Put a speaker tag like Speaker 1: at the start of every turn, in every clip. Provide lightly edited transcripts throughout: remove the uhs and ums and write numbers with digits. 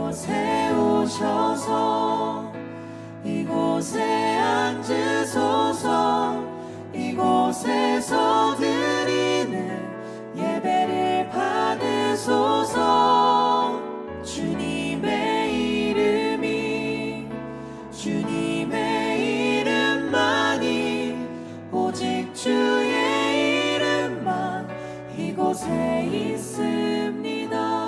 Speaker 1: 이곳에 오셔서 이곳에 앉으소서. 이곳에서 드리는 예배를 받으소서. 주님의 이름만이 오직 주의 이름만 이곳에 있습니다.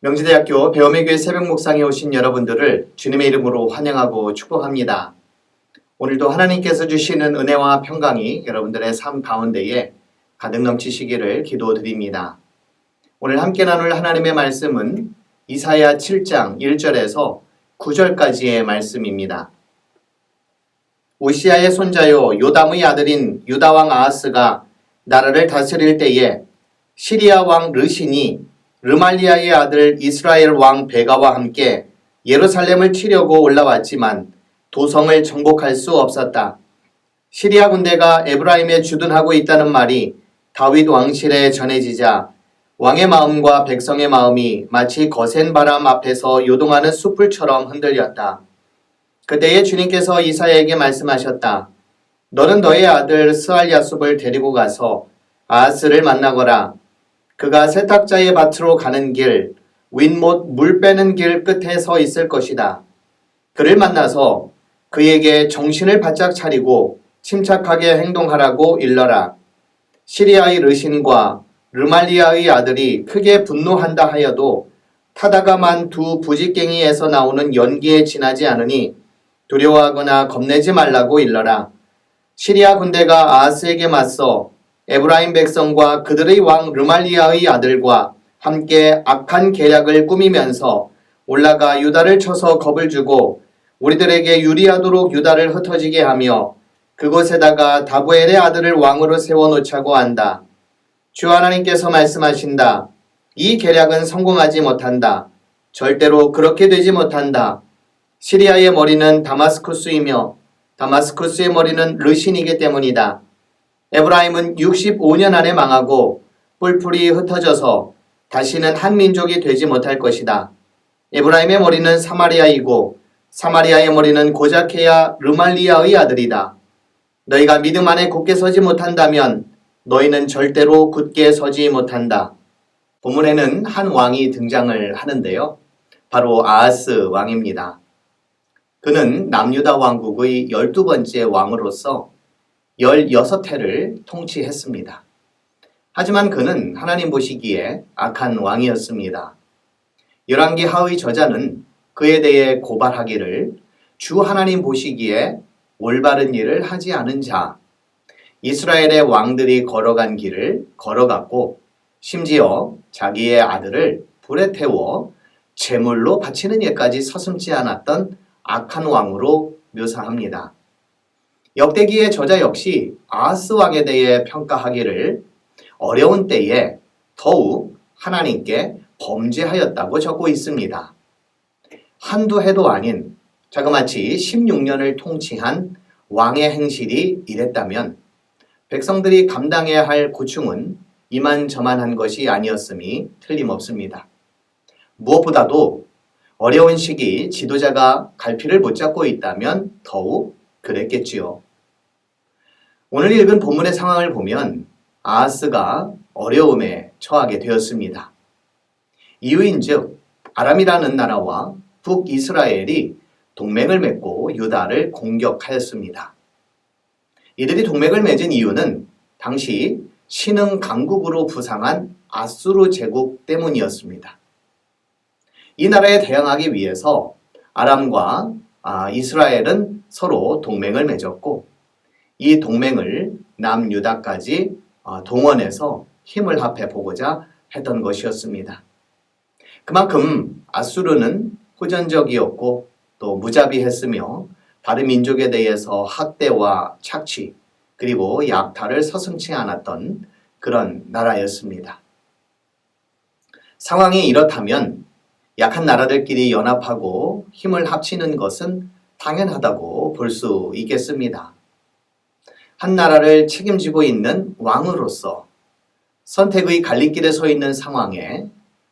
Speaker 2: 명지대학교 배움의 새벽 묵상에 오신 여러분들을 주님의 이름으로 환영하고 축복합니다. 오늘도 하나님께서 주시는 은혜와 평강이 여러분들의 삶 가운데에 가득 넘치시기를 기도드립니다. 오늘 함께 나눌 하나님의 말씀은 이사야 7장 1절에서 9절까지의 말씀입니다. 우시아의 손자요 요담의 아들인 유다왕 아하스가 나라를 다스릴 때에 시리아 왕 르신이 르말리아의 아들 이스라엘 왕 베가와 함께 예루살렘을 치려고 올라왔지만 도성을 정복할 수 없었다. 시리아 군대가 에브라임에 주둔하고 있다는 말이 다윗 왕실에 전해지자 왕의 마음과 백성의 마음이 마치 거센 바람 앞에서 요동하는 숯불처럼 흔들렸다. 그때에 주님께서 이사야에게 말씀하셨다. 너는 너의 아들 스알야숲을 데리고 가서 아하스를 만나거라. 그가 세탁자의 밭으로 가는 길, 윗못 물 빼는 길 끝에 서 있을 것이다. 그를 만나서 그에게 정신을 바짝 차리고 침착하게 행동하라고 일러라. 시리아의 르신과 르말리아의 아들이 크게 분노한다 하여도 타다가만 두 부직갱이에서 나오는 연기에 지나지 않으니 두려워하거나 겁내지 말라고 일러라. 시리아 군대가 아하스에게 맞서 에브라임 백성과 그들의 왕 르말리아의 아들과 함께 악한 계략을 꾸미면서 올라가 유다를 쳐서 겁을 주고 우리들에게 유리하도록 유다를 흩어지게 하며 그곳에다가 다부엘의 아들을 왕으로 세워놓자고 한다. 주 하나님께서 말씀하신다. 이 계략은 성공하지 못한다. 절대로 그렇게 되지 못한다. 시리아의 머리는 다마스쿠스이며 다마스쿠스의 머리는 르신이기 때문이다. 에브라임은 65년 안에 망하고 뿔풀이 흩어져서 다시는 한 민족이 되지 못할 것이다. 에브라임의 머리는 사마리아이고 사마리아의 머리는 고자케야 르말리아의 아들이다. 너희가 믿음 안에 굳게 서지 못한다면 너희는 절대로 굳게 서지 못한다. 본문에는 한 왕이 등장을 하는데요. 바로 아하스 왕입니다. 그는 남유다 왕국의 12번째 왕으로서 16해를 통치했습니다. 하지만 그는 하나님 보시기에 악한 왕이었습니다. 열왕기하의 저자는 그에 대해 고발하기를 주 하나님 보시기에 올바른 일을 하지 않은 자, 이스라엘의 왕들이 걸어간 길을 걸어갔고 심지어 자기의 아들을 불에 태워 제물로 바치는 일까지 서슴지 않았던 악한 왕으로 묘사합니다. 역대기의 저자 역시 아하스 왕에 대해 평가하기를 어려운 때에 더욱 하나님께 범죄하였다고 적고 있습니다. 한두 해도 아닌 자그마치 16년을 통치한 왕의 행실이 이랬다면 백성들이 감당해야 할 고충은 이만저만한 것이 아니었음이 틀림없습니다. 무엇보다도 어려운 시기 지도자가 갈피를 못 잡고 있다면 더욱 그랬겠지요. 오늘 읽은 본문의 상황을 보면 아하스가 어려움에 처하게 되었습니다. 이유인즉 아람이라는 나라와 북이스라엘이 동맹을 맺고 유다를 공격하였습니다. 이들이 동맹을 맺은 이유는 당시 신흥 강국으로 부상한 아수르 제국 때문이었습니다. 이 나라에 대항하기 위해서 아람과 이스라엘은 서로 동맹을 맺었고 이 동맹을 남유다까지 동원해서 힘을 합해 보고자 했던 것이었습니다. 그만큼 아수르는 호전적이었고 또 무자비했으며 다른 민족에 대해서 학대와 착취 그리고 약탈을 서슴지 않았던 그런 나라였습니다. 상황이 이렇다면 약한 나라들끼리 연합하고 힘을 합치는 것은 당연하다고 볼 수 있겠습니다. 한 나라를 책임지고 있는 왕으로서 선택의 갈림길에 서 있는 상황에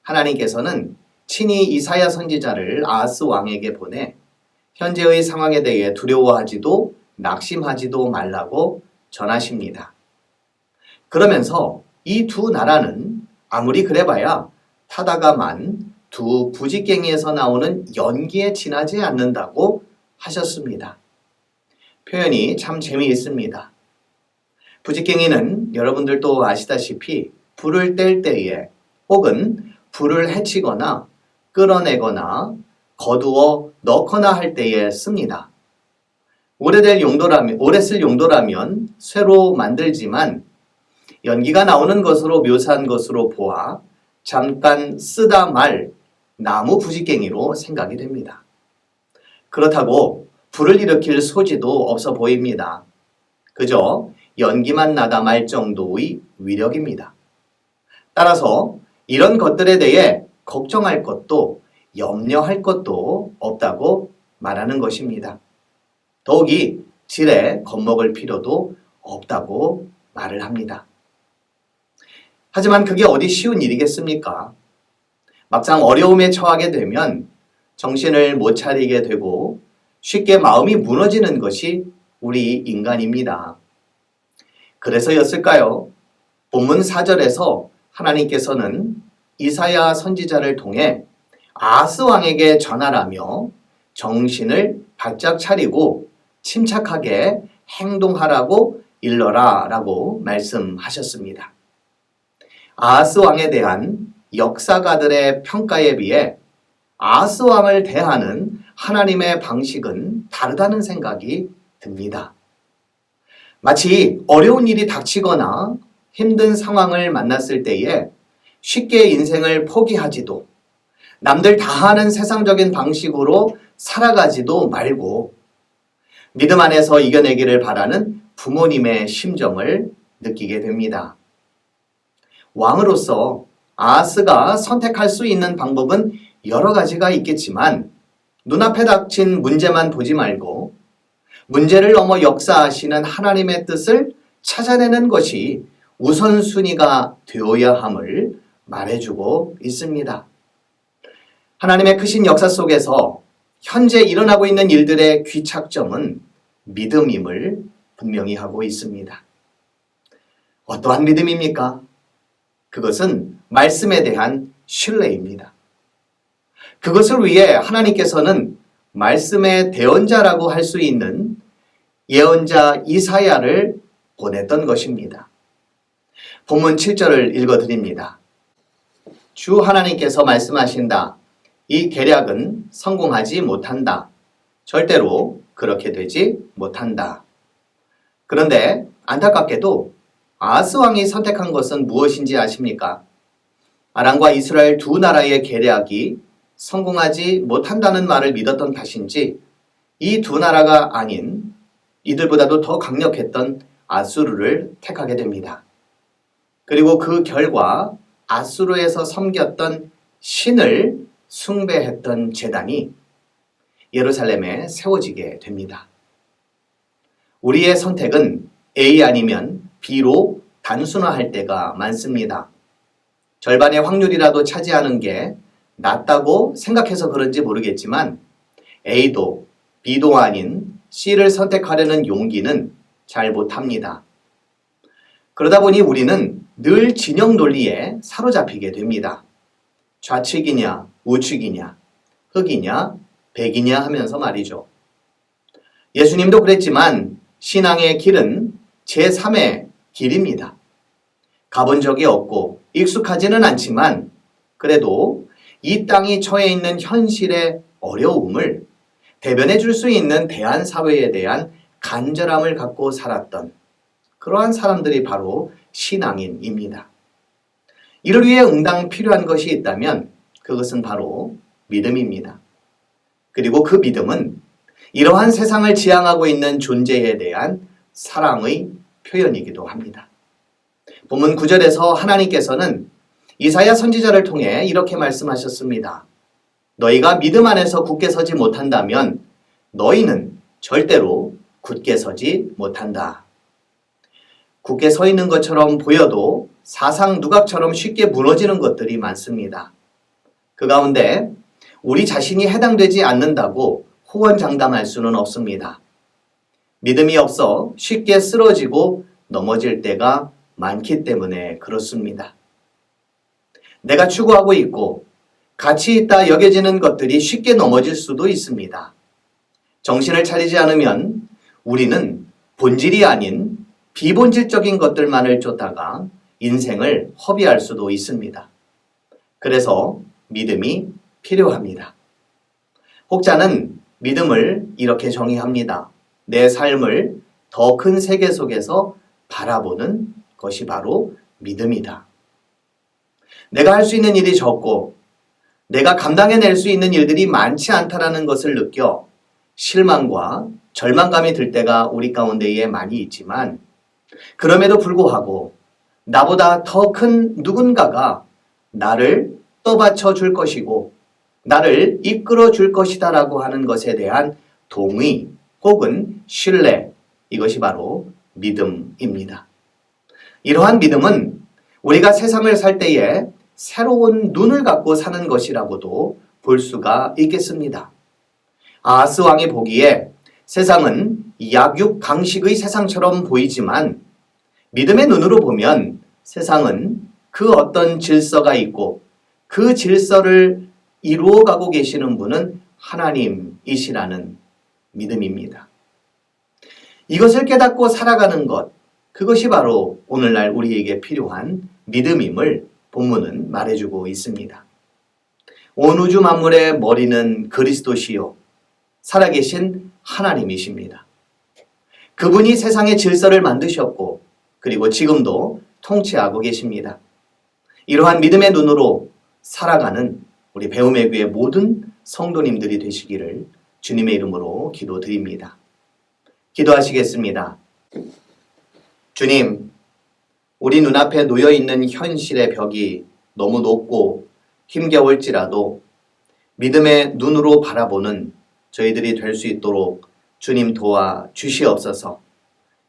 Speaker 2: 하나님께서는 친히 이사야 선지자를 아하스 왕에게 보내 현재의 상황에 대해 두려워하지도 낙심하지도 말라고 전하십니다. 그러면서 이 두 나라는 아무리 그래봐야 타다가만 두 부직갱이에서 나오는 연기에 지나지 않는다고 하셨습니다. 표현이 참 재미있습니다. 부직갱이는 여러분들도 아시다시피 불을 뗄 때에 혹은 불을 해치거나 끌어내거나 거두어 넣거나 할 때에 씁니다. 오래 쓸 용도라면 쇠로 만들지만 연기가 나오는 것으로 묘사한 것으로 보아 잠깐 쓰다 말 나무 부직갱이로 생각이 됩니다. 그렇다고 불을 일으킬 소지도 없어 보입니다. 그저 연기만 나다 말 정도의 위력입니다. 따라서 이런 것들에 대해 걱정할 것도 염려할 것도 없다고 말하는 것입니다. 더욱이 질에 겁먹을 필요도 없다고 말을 합니다. 하지만 그게 어디 쉬운 일이겠습니까? 막상 어려움에 처하게 되면 정신을 못 차리게 되고 쉽게 마음이 무너지는 것이 우리 인간입니다. 그래서였을까요? 본문 4절에서 하나님께서는 이사야 선지자를 통해 아하스 왕에게 전하라며 정신을 바짝 차리고 침착하게 행동하라고 일러라 라고 말씀하셨습니다. 아하스 왕에 대한 역사가들의 평가에 비해 아하스 왕을 대하는 하나님의 방식은 다르다는 생각이 듭니다. 마치 어려운 일이 닥치거나 힘든 상황을 만났을 때에 쉽게 인생을 포기하지도 남들 다 하는 세상적인 방식으로 살아가지도 말고 믿음 안에서 이겨내기를 바라는 부모님의 심정을 느끼게 됩니다. 왕으로서 아하스가 선택할 수 있는 방법은 여러 가지가 있겠지만 눈앞에 닥친 문제만 보지 말고 문제를 넘어 역사하시는 하나님의 뜻을 찾아내는 것이 우선순위가 되어야 함을 말해주고 있습니다. 하나님의 크신 역사 속에서 현재 일어나고 있는 일들의 귀착점은 믿음임을 분명히 하고 있습니다. 어떠한 믿음입니까? 그것은 말씀에 대한 신뢰입니다. 그것을 위해 하나님께서는 말씀의 대언자라고 할 수 있는 예언자 이사야를 보냈던 것입니다. 본문 7절을 읽어드립니다. 주 하나님께서 말씀하신다. 이 계략은 성공하지 못한다. 절대로 그렇게 되지 못한다. 그런데 안타깝게도 아하스 왕이 선택한 것은 무엇인지 아십니까? 아람과 이스라엘 두 나라의 계략이 성공하지 못한다는 말을 믿었던 탓인지 이 두 나라가 아닌 이들보다도 더 강력했던 아수르를 택하게 됩니다. 그리고 그 결과 아수르에서 섬겼던 신을 숭배했던 제단이 예루살렘에 세워지게 됩니다. 우리의 선택은 A 아니면 B로 단순화할 때가 많습니다. 절반의 확률이라도 차지하는 게 낫다고 생각해서 그런지 모르겠지만 A도 B도 아닌 C를 선택하려는 용기는 잘 못합니다. 그러다 보니 우리는 늘 진영 논리에 사로잡히게 됩니다. 좌측이냐 우측이냐 흑이냐 백이냐 하면서 말이죠. 예수님도 그랬지만 신앙의 길은 제3의 길입니다. 가본 적이 없고 익숙하지는 않지만 그래도 이 땅이 처해 있는 현실의 어려움을 대변해 줄 수 있는 대한사회에 대한 간절함을 갖고 살았던 그러한 사람들이 바로 신앙인입니다. 이를 위해 응당 필요한 것이 있다면 그것은 바로 믿음입니다. 그리고 그 믿음은 이러한 세상을 지향하고 있는 존재에 대한 사랑의 표현이기도 합니다. 본문 9절에서 하나님께서는 이사야 선지자를 통해 이렇게 말씀하셨습니다. 너희가 믿음 안에서 굳게 서지 못한다면 너희는 절대로 굳게 서지 못한다. 굳게 서 있는 것처럼 보여도 사상 누각처럼 쉽게 무너지는 것들이 많습니다. 그 가운데 우리 자신이 해당되지 않는다고 호언장담할 수는 없습니다. 믿음이 없어 쉽게 쓰러지고 넘어질 때가 많기 때문에 그렇습니다. 내가 추구하고 있고 가치 있다 여겨지는 것들이 쉽게 넘어질 수도 있습니다. 정신을 차리지 않으면 우리는 본질이 아닌 비본질적인 것들만을 쫓다가 인생을 허비할 수도 있습니다. 그래서 믿음이 필요합니다. 혹자는 믿음을 이렇게 정의합니다. 내 삶을 더 큰 세계 속에서 바라보는 것이 바로 믿음이다. 내가 할 수 있는 일이 적고 내가 감당해낼 수 있는 일들이 많지 않다라는 것을 느껴 실망과 절망감이 들 때가 우리 가운데에 많이 있지만 그럼에도 불구하고 나보다 더 큰 누군가가 나를 떠받쳐 줄 것이고 나를 이끌어 줄 것이다 라고 하는 것에 대한 동의 혹은 신뢰, 이것이 바로 믿음입니다. 이러한 믿음은 우리가 세상을 살 때에 새로운 눈을 갖고 사는 것이라고도 볼 수가 있겠습니다. 아하스 왕이 보기에 세상은 약육강식의 세상처럼 보이지만 믿음의 눈으로 보면 세상은 그 어떤 질서가 있고 그 질서를 이루어가고 계시는 분은 하나님이시라는 믿음입니다. 이것을 깨닫고 살아가는 것, 그것이 바로 오늘날 우리에게 필요한 믿음임을 본문은 말해주고 있습니다. 온 우주 만물의 머리는 그리스도시요 살아계신 하나님이십니다. 그분이 세상의 질서를 만드셨고 그리고 지금도 통치하고 계십니다. 이러한 믿음의 눈으로 살아가는 우리 배움의 교회 모든 성도님들이 되시기를 주님의 이름으로 기도드립니다. 기도하시겠습니다. 주님, 우리 눈앞에 놓여있는 현실의 벽이 너무 높고 힘겨울지라도 믿음의 눈으로 바라보는 저희들이 될 수 있도록 주님 도와 주시옵소서.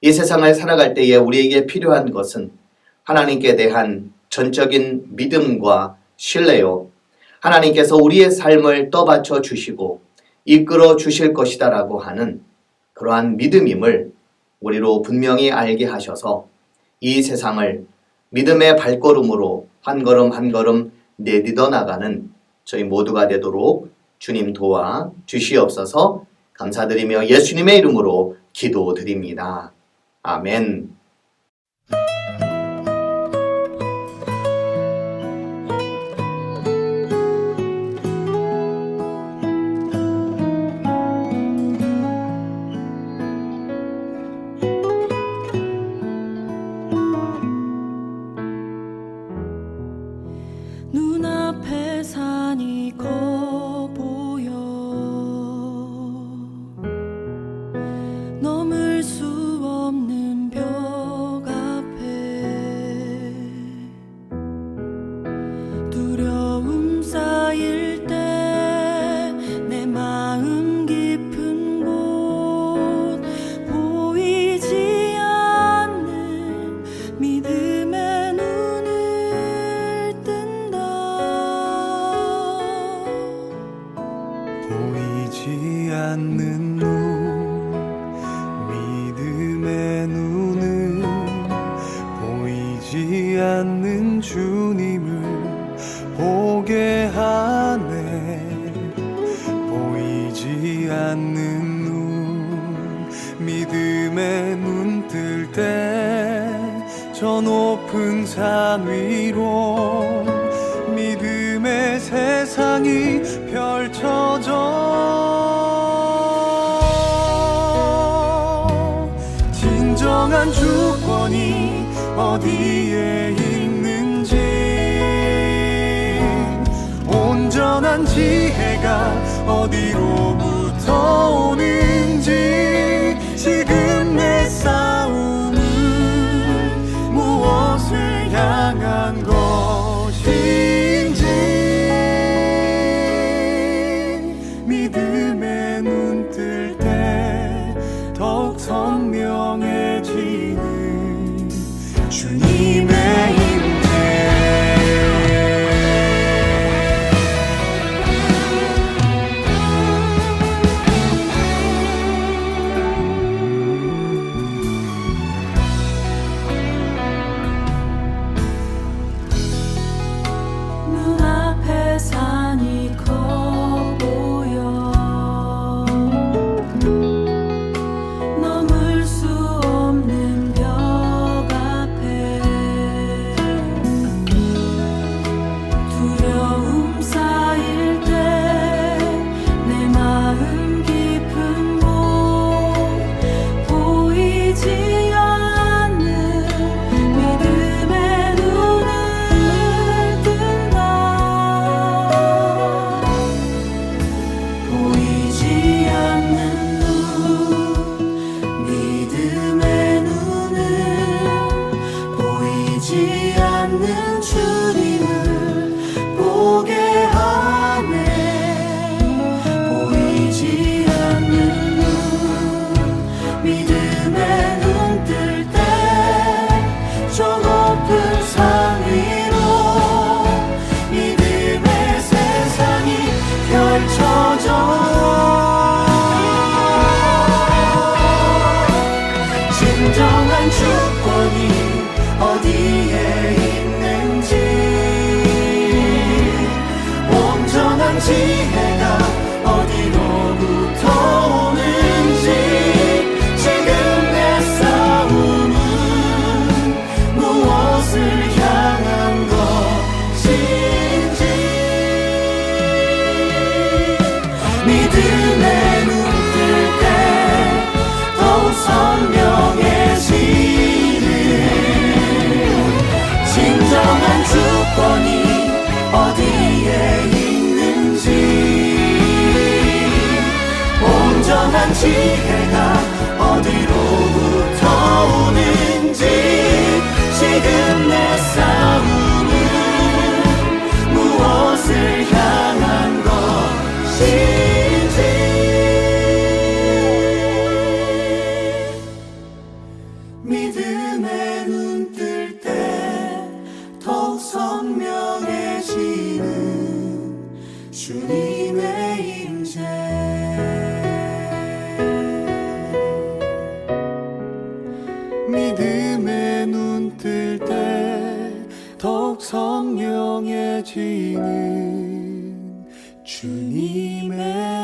Speaker 2: 이 세상을 살아갈 때에 우리에게 필요한 것은 하나님께 대한 전적인 믿음과 신뢰요. 하나님께서 우리의 삶을 떠받쳐 주시고 이끌어 주실 것이다라고 하는 그러한 믿음임을 우리로 분명히 알게 하셔서 이 세상을 믿음의 발걸음으로 한 걸음 한 걸음 내딛어 나가는 저희 모두가 되도록 주님 도와 주시옵소서. 감사드리며 예수님의 이름으로 기도드립니다. 아멘.
Speaker 1: 눈앞에 산이 커 보여 넘을 수 없는 벽 앞에 두려움 쌓일 때 내 마음 깊은 곳 보이지 않는 믿음의 눈을
Speaker 3: 보이지 않는 눈, 믿음의 눈은 보이지 않는 주님을 보게 하네. 보이지 않는 눈, 믿음의 눈 뜰 때 저 높은 산 위로 믿음의 세상이 펼쳐져. 진정한 주권이 어디에 있는지, 온전한 지혜가 어디로부터 오는지, 지금 내 싸움은 무엇을 향한 것인지 믿음의 눈 뜰 때 더욱 선명해지는 주님의 임재. 펼쳐져 진정한 주권이 어디에 있는지 온전한 지혜가 어디로부터 오는지 지금 내 싸움은 무엇을 향한 것인지 믿음의 눈 뜰 때 더욱 선명해지는 진정한 주권이 어디에 있는지 온전한 지혜가 어디로부터 오는지 지금 내 싸움은 무엇을 향한 것인지 믿음의 눈 뜰 때 더욱 선명해지는 주님의 임재 믿음의 눈 뜰 때 더욱 선명해지는 주님의